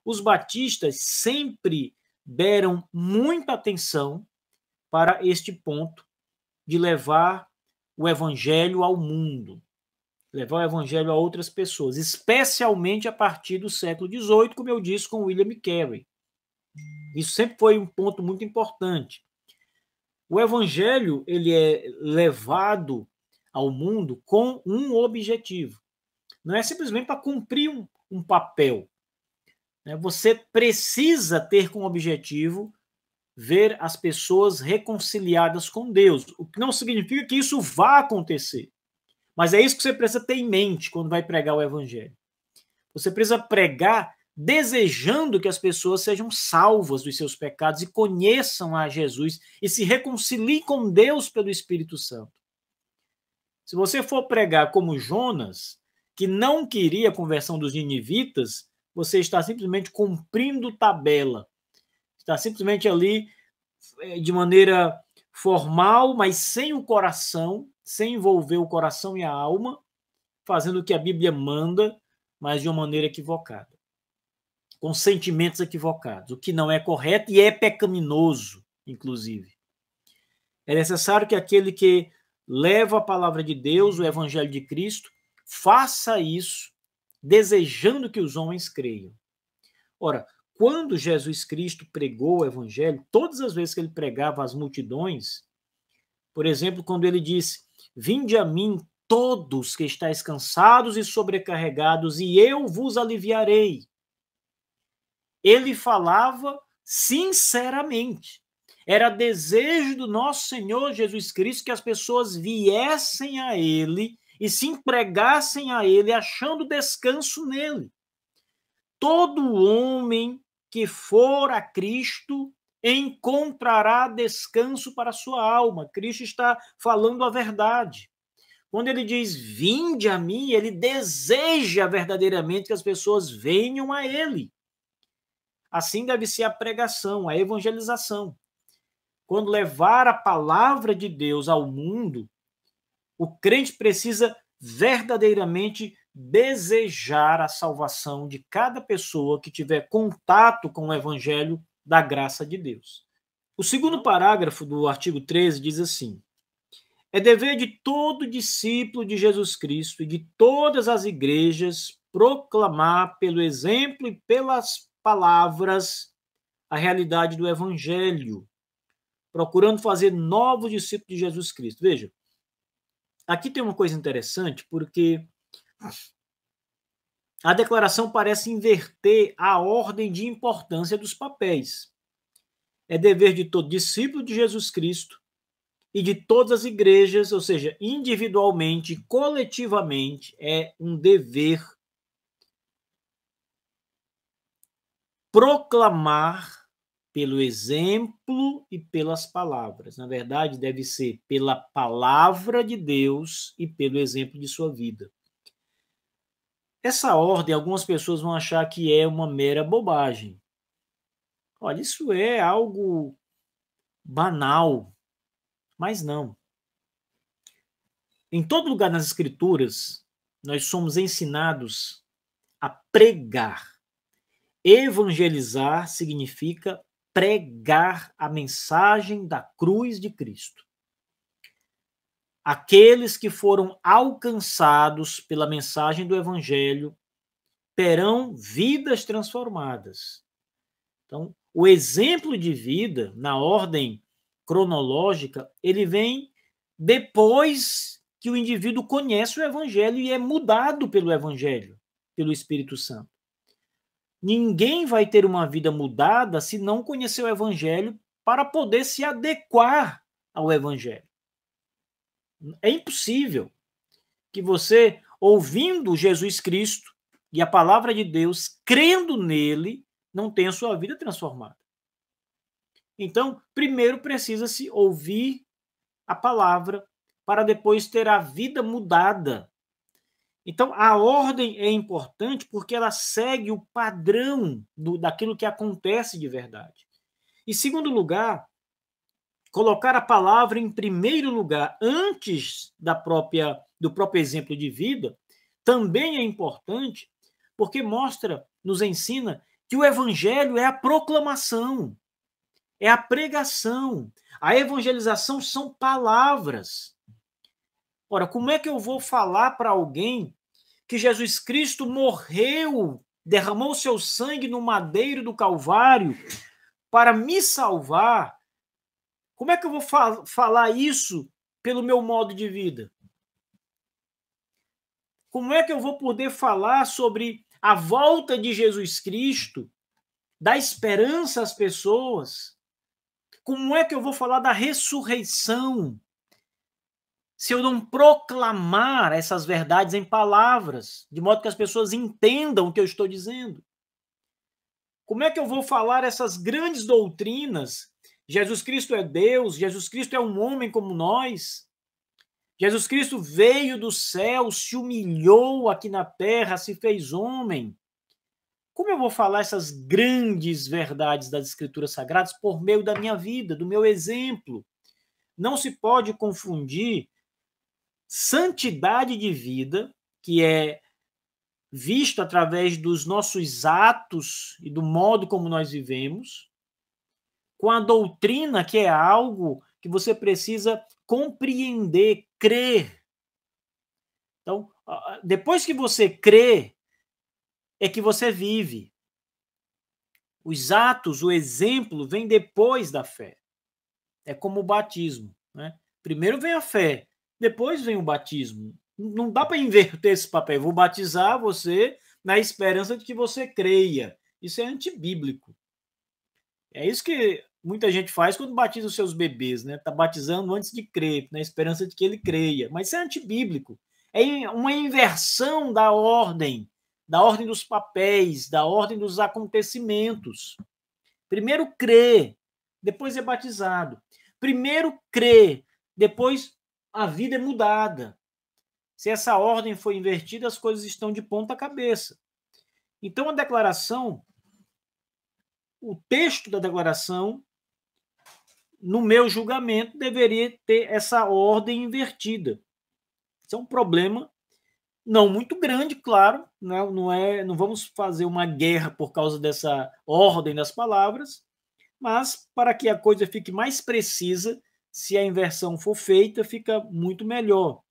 os batistas sempre deram muita atenção para este ponto de levar o evangelho ao mundo, levar o evangelho a outras pessoas, especialmente a partir do século XVIII, como eu disse, com William Carey. Isso sempre foi um ponto muito importante. O evangelho ele é levado ao mundo com um objetivo. Não é simplesmente para cumprir um papel. Você precisa ter como objetivo ver as pessoas reconciliadas com Deus, o que não significa que isso vá acontecer. Mas é isso que você precisa ter em mente quando vai pregar o evangelho. Você precisa pregar desejando que as pessoas sejam salvas dos seus pecados e conheçam a Jesus e se reconciliem com Deus pelo Espírito Santo. Se você for pregar como Jonas, que não queria a conversão dos ninivitas, você está simplesmente cumprindo tabela. Está simplesmente ali de maneira formal, mas sem o coração, sem envolver o coração e a alma, fazendo o que a Bíblia manda, mas de uma maneira equivocada, com sentimentos equivocados, o que não é correto e é pecaminoso, inclusive. É necessário que aquele que leva a palavra de Deus, o evangelho de Cristo, faça isso desejando que os homens creiam. Ora, quando Jesus Cristo pregou o evangelho, todas as vezes que ele pregava às multidões, por exemplo, quando ele disse: "Vinde a mim todos que estáis cansados e sobrecarregados, e eu vos aliviarei", ele falava sinceramente. Era desejo do nosso Senhor Jesus Cristo que as pessoas viessem a ele e se entregassem a ele, achando descanso nele. Todo homem que for a Cristo encontrará descanso para a sua alma. Cristo está falando a verdade. Quando ele diz, vinde a mim, ele deseja verdadeiramente que as pessoas venham a ele. Assim deve ser a pregação, a evangelização. Quando levar a palavra de Deus ao mundo, o crente precisa verdadeiramente desejar a salvação de cada pessoa que tiver contato com o evangelho da graça de Deus. O segundo parágrafo do artigo 13 diz assim: é dever de todo discípulo de Jesus Cristo e de todas as igrejas proclamar pelo exemplo e pelas palavras a realidade do evangelho, procurando fazer novos discípulos de Jesus Cristo. Veja, aqui tem uma coisa interessante, porque a declaração parece inverter a ordem de importância dos papéis. É dever de todo discípulo de Jesus Cristo e de todas as igrejas, ou seja, individualmente, coletivamente, é um dever proclamar pelo exemplo e pelas palavras. Na verdade, deve ser pela palavra de Deus e pelo exemplo de sua vida. Essa ordem, algumas pessoas vão achar que é uma mera bobagem. Olha, isso é algo banal, mas não. Em todo lugar nas Escrituras, nós somos ensinados a pregar. Evangelizar significa pregar a mensagem da cruz de Cristo. Aqueles que foram alcançados pela mensagem do Evangelho terão vidas transformadas. Então, o exemplo de vida, na ordem cronológica, ele vem depois que o indivíduo conhece o Evangelho e é mudado pelo Evangelho, pelo Espírito Santo. Ninguém vai ter uma vida mudada se não conhecer o Evangelho para poder se adequar ao Evangelho. É impossível que você, ouvindo Jesus Cristo e a palavra de Deus, crendo nele, não tenha sua vida transformada. Então, primeiro precisa-se ouvir a palavra para depois ter a vida mudada. Então, a ordem é importante porque ela segue o padrão daquilo que acontece de verdade. Em segundo lugar, colocar a palavra em primeiro lugar, antes do próprio exemplo de vida, também é importante porque nos ensina que o evangelho é a proclamação, é a pregação. A evangelização são palavras. Ora, como é que eu vou falar para alguém que Jesus Cristo morreu, derramou seu sangue no madeiro do Calvário para me salvar? Como é que eu vou falar isso pelo meu modo de vida? Como é que eu vou poder falar sobre a volta de Jesus Cristo, dar esperança às pessoas? Como é que eu vou falar da ressurreição se eu não proclamar essas verdades em palavras, de modo que as pessoas entendam o que eu estou dizendo? Como é que eu vou falar essas grandes doutrinas? Jesus Cristo é Deus, Jesus Cristo é um homem como nós. Jesus Cristo veio do céu, se humilhou aqui na terra, se fez homem. Como eu vou falar essas grandes verdades das Escrituras Sagradas por meio da minha vida, do meu exemplo? Não se pode confundir santidade de vida, que é visto através dos nossos atos e do modo como nós vivemos, com a doutrina, que é algo que você precisa compreender, crer. Então, depois que você crê, é que você vive. Os atos, o exemplo, vem depois da fé. É como o batismo, né? Primeiro vem a fé, depois vem o batismo. Não dá para inverter esse papel. Eu vou batizar você na esperança de que você creia. Isso é antibíblico. É isso que muita gente faz quando batiza os seus bebês, né? Está batizando antes de crer, na esperança de que ele creia. Mas isso é antibíblico. É uma inversão da ordem dos papéis, da ordem dos acontecimentos. Primeiro crê, depois é batizado. Primeiro crê, depois a vida é mudada. Se essa ordem for invertida, as coisas estão de ponta cabeça. Então, a declaração, o texto da declaração, no meu julgamento, deveria ter essa ordem invertida. Isso é um problema não muito grande, claro, não vamos fazer uma guerra por causa dessa ordem das palavras, mas para que a coisa fique mais precisa, se a inversão for feita, fica muito melhor.